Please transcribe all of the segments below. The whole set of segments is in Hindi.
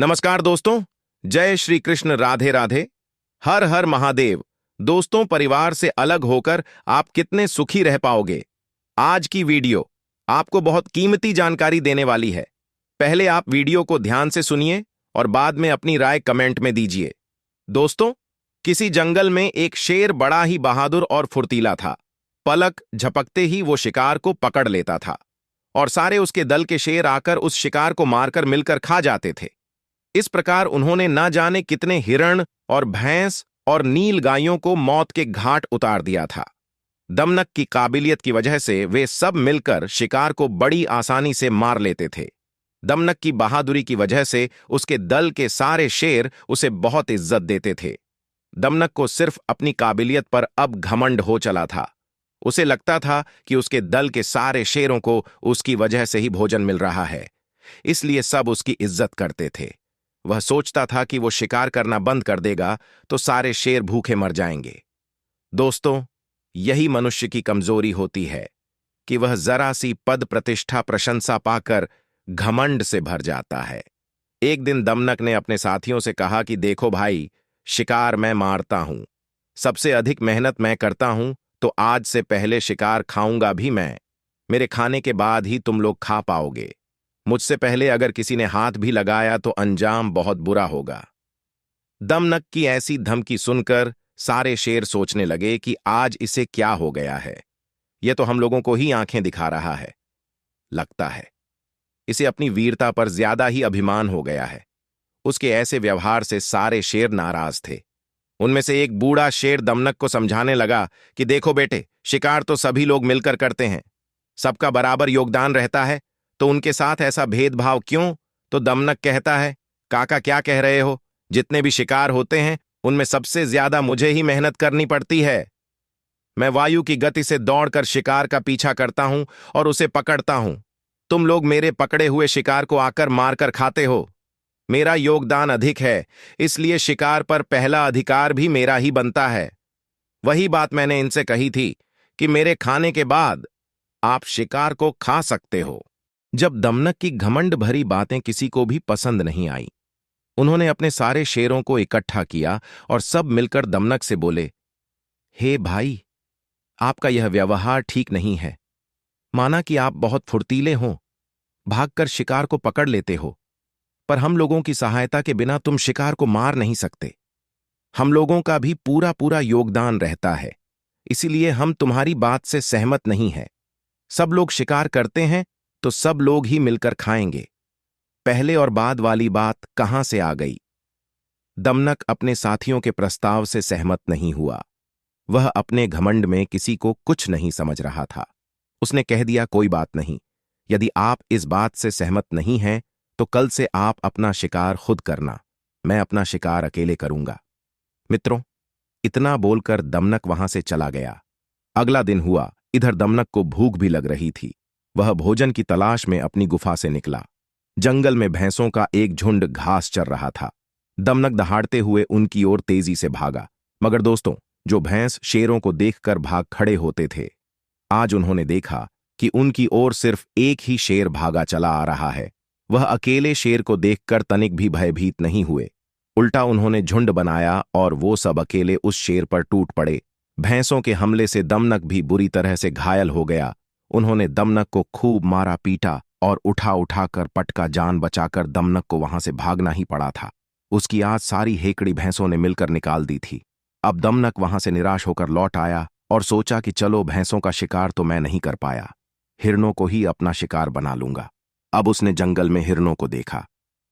नमस्कार दोस्तों। जय श्री कृष्ण, राधे राधे। हर हर महादेव। दोस्तों, परिवार से अलग होकर आप कितने सुखी रह पाओगे। आज की वीडियो आपको बहुत कीमती जानकारी देने वाली है। पहले आप वीडियो को ध्यान से सुनिए और बाद में अपनी राय कमेंट में दीजिए। दोस्तों, किसी जंगल में एक शेर बड़ा ही बहादुर और फुर्तीला था। पलक झपकते ही वो शिकार को पकड़ लेता था और सारे उसके दल के शेर आकर उस शिकार को मारकर मिलकर खा जाते थे। इस प्रकार उन्होंने ना जाने कितने हिरण और भैंस और नील गायों को मौत के घाट उतार दिया था। दमनक की काबिलियत की वजह से वे सब मिलकर शिकार को बड़ी आसानी से मार लेते थे। दमनक की बहादुरी की वजह से उसके दल के सारे शेर उसे बहुत इज्जत देते थे। दमनक को सिर्फ अपनी काबिलियत पर अब घमंड हो चला था। उसे लगता था कि उसके दल के सारे शेरों को उसकी वजह से ही भोजन मिल रहा है, इसलिए सब उसकी इज्जत करते थे। वह सोचता था कि वो शिकार करना बंद कर देगा तो सारे शेर भूखे मर जाएंगे। दोस्तों, यही मनुष्य की कमजोरी होती है कि वह जरा सी पद, प्रतिष्ठा, प्रशंसा पाकर घमंड से भर जाता है। एक दिन दमनक ने अपने साथियों से कहा कि देखो भाई, शिकार मैं मारता हूं, सबसे अधिक मेहनत मैं करता हूं, तो आज से पहले शिकार खाऊंगा भी मैं। मेरे खाने के बाद ही तुम लोग खा पाओगे। मुझसे पहले अगर किसी ने हाथ भी लगाया तो अंजाम बहुत बुरा होगा। दमनक की ऐसी धमकी सुनकर सारे शेर सोचने लगे कि आज इसे क्या हो गया है। यह तो हम लोगों को ही आंखें दिखा रहा है। लगता है इसे अपनी वीरता पर ज्यादा ही अभिमान हो गया है। उसके ऐसे व्यवहार से सारे शेर नाराज थे। उनमें से एक बूढ़ा शेर दमनक को समझाने लगा कि देखो बेटे, शिकार तो सभी लोग मिलकर करते हैं, सबका बराबर योगदान रहता है, तो उनके साथ ऐसा भेदभाव क्यों? तो दमनक कहता है, काका क्या कह रहे हो? जितने भी शिकार होते हैं उनमें सबसे ज्यादा मुझे ही मेहनत करनी पड़ती है। मैं वायु की गति से दौड़कर शिकार का पीछा करता हूं और उसे पकड़ता हूं। तुम लोग मेरे पकड़े हुए शिकार को आकर मारकर खाते हो। मेरा योगदान अधिक है, इसलिए शिकार पर पहला अधिकार भी मेरा ही बनता है। वही बात मैंने इनसे कही थी कि मेरे खाने के बाद आप शिकार को खा सकते हो। जब दमनक की घमंड भरी बातें किसी को भी पसंद नहीं आई, उन्होंने अपने सारे शेरों को इकट्ठा किया और सब मिलकर दमनक से बोले, हे भाई, आपका यह व्यवहार ठीक नहीं है। माना कि आप बहुत फुर्तीले हो, भागकर शिकार को पकड़ लेते हो, पर हम लोगों की सहायता के बिना तुम शिकार को मार नहीं सकते। हम लोगों का भी पूरा पूरा योगदान रहता है, इसीलिए हम तुम्हारी बात से सहमत नहीं है। सब लोग शिकार करते हैं तो सब लोग ही मिलकर खाएंगे। पहले और बाद वाली बात कहां से आ गई? दमनक अपने साथियों के प्रस्ताव से सहमत नहीं हुआ। वह अपने घमंड में किसी को कुछ नहीं समझ रहा था। उसने कह दिया, कोई बात नहीं, यदि आप इस बात से सहमत नहीं हैं तो कल से आप अपना शिकार खुद करना, मैं अपना शिकार अकेले करूंगा। मित्रों, इतना बोलकर दमनक वहां से चला गया। अगला दिन हुआ। इधर दमनक को भूख भी लग रही थी। वह भोजन की तलाश में अपनी गुफा से निकला। जंगल में भैंसों का एक झुंड घास चर रहा था। दमनक दहाड़ते हुए उनकी ओर तेजी से भागा। मगर दोस्तों, जो भैंस शेरों को देखकर भाग खड़े होते थे, आज उन्होंने देखा कि उनकी ओर सिर्फ एक ही शेर भागा चला आ रहा है। वह अकेले शेर को देखकर तनिक भी भयभीत नहीं हुए। उल्टा उन्होंने झुंड बनाया और वो सब अकेले उस शेर पर टूट पड़े। भैंसों के हमले से दमनक भी बुरी तरह से घायल हो गया। उन्होंने दमनक को खूब मारा पीटा और उठा उठाकर पटका जान बचाकर दमनक को वहां से भागना ही पड़ा था। उसकी आज सारी हेकड़ी भैंसों ने मिलकर निकाल दी थी। अब दमनक वहां से निराश होकर लौट आया और सोचा कि चलो, भैंसों का शिकार तो मैं नहीं कर पाया, हिरणों को ही अपना शिकार बना लूंगा। अब उसने जंगल में हिरणों को देखा।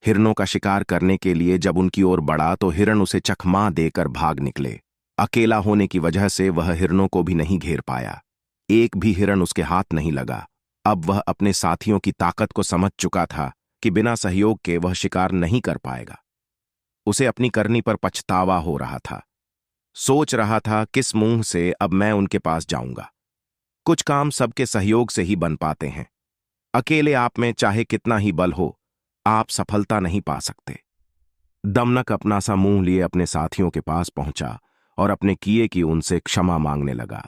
हिरणों का शिकार करने के लिए जब उनकी ओर बढ़ा तो हिरण उसे चकमा देकर भाग निकले। अकेला होने की वजह से वह हिरणों को भी नहीं घेर पाया। एक भी हिरण उसके हाथ नहीं लगा। अब वह अपने साथियों की ताकत को समझ चुका था कि बिना सहयोग के वह शिकार नहीं कर पाएगा। उसे अपनी करनी पर पछतावा हो रहा था। सोच रहा था, किस मुंह से अब मैं उनके पास जाऊंगा। कुछ काम सबके सहयोग से ही बन पाते हैं। अकेले आप में चाहे कितना ही बल हो, आप सफलता नहीं पा सकते। दमनक अपना सा मुंह लिए अपने साथियों के पास पहुंचा और अपने किए की उनसे क्षमा मांगने लगा।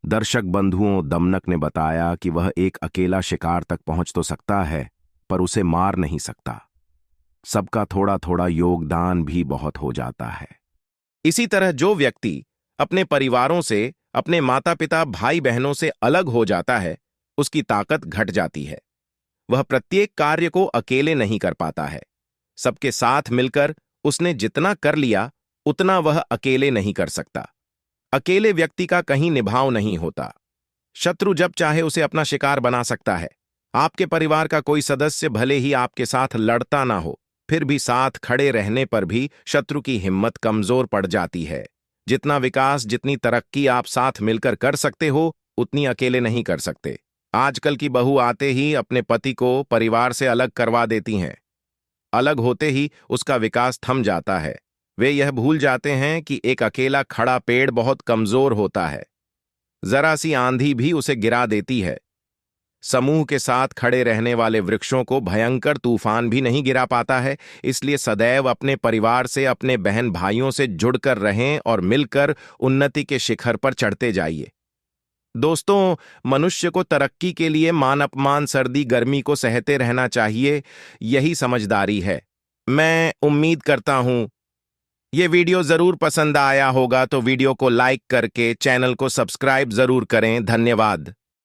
दर्शक बंधुओं, दमनक ने बताया कि वह एक अकेला शिकार तक पहुंच तो सकता है, पर उसे मार नहीं सकता। सबका थोड़ा थोड़ा योगदान भी बहुत हो जाता है। इसी तरह जो व्यक्ति अपने परिवारों से, अपने माता पिता, भाई बहनों से अलग हो जाता है, उसकी ताकत घट जाती है। वह प्रत्येक कार्य को अकेले नहीं कर पाता है। सबके साथ मिलकर उसने जितना कर लिया, उतना वह अकेले नहीं कर सकता। अकेले व्यक्ति का कहीं निभाव नहीं होता। शत्रु जब चाहे उसे अपना शिकार बना सकता है। आपके परिवार का कोई सदस्य भले ही आपके साथ लड़ता ना हो, फिर भी साथ खड़े रहने पर भी शत्रु की हिम्मत कमजोर पड़ जाती है। जितना विकास, जितनी तरक्की आप साथ मिलकर कर सकते हो, उतनी अकेले नहीं कर सकते। आजकल की बहू आते ही अपने पति को परिवार से अलग करवा देती हैं। अलग होते ही उसका विकास थम जाता है। वे यह भूल जाते हैं कि एक अकेला खड़ा पेड़ बहुत कमजोर होता है। जरा सी आंधी भी उसे गिरा देती है। समूह के साथ खड़े रहने वाले वृक्षों को भयंकर तूफान भी नहीं गिरा पाता है। इसलिए सदैव अपने परिवार से, अपने बहन भाइयों से जुड़कर रहें और मिलकर उन्नति के शिखर पर चढ़ते जाइए। दोस्तों, मनुष्य को तरक्की के लिए मान अपमान, सर्दी गर्मी को सहते रहना चाहिए। यही समझदारी है। मैं उम्मीद करता हूं ये वीडियो जरूर पसंद आया होगा, तो वीडियो को लाइक करके चैनल को सब्सक्राइब जरूर करें। धन्यवाद।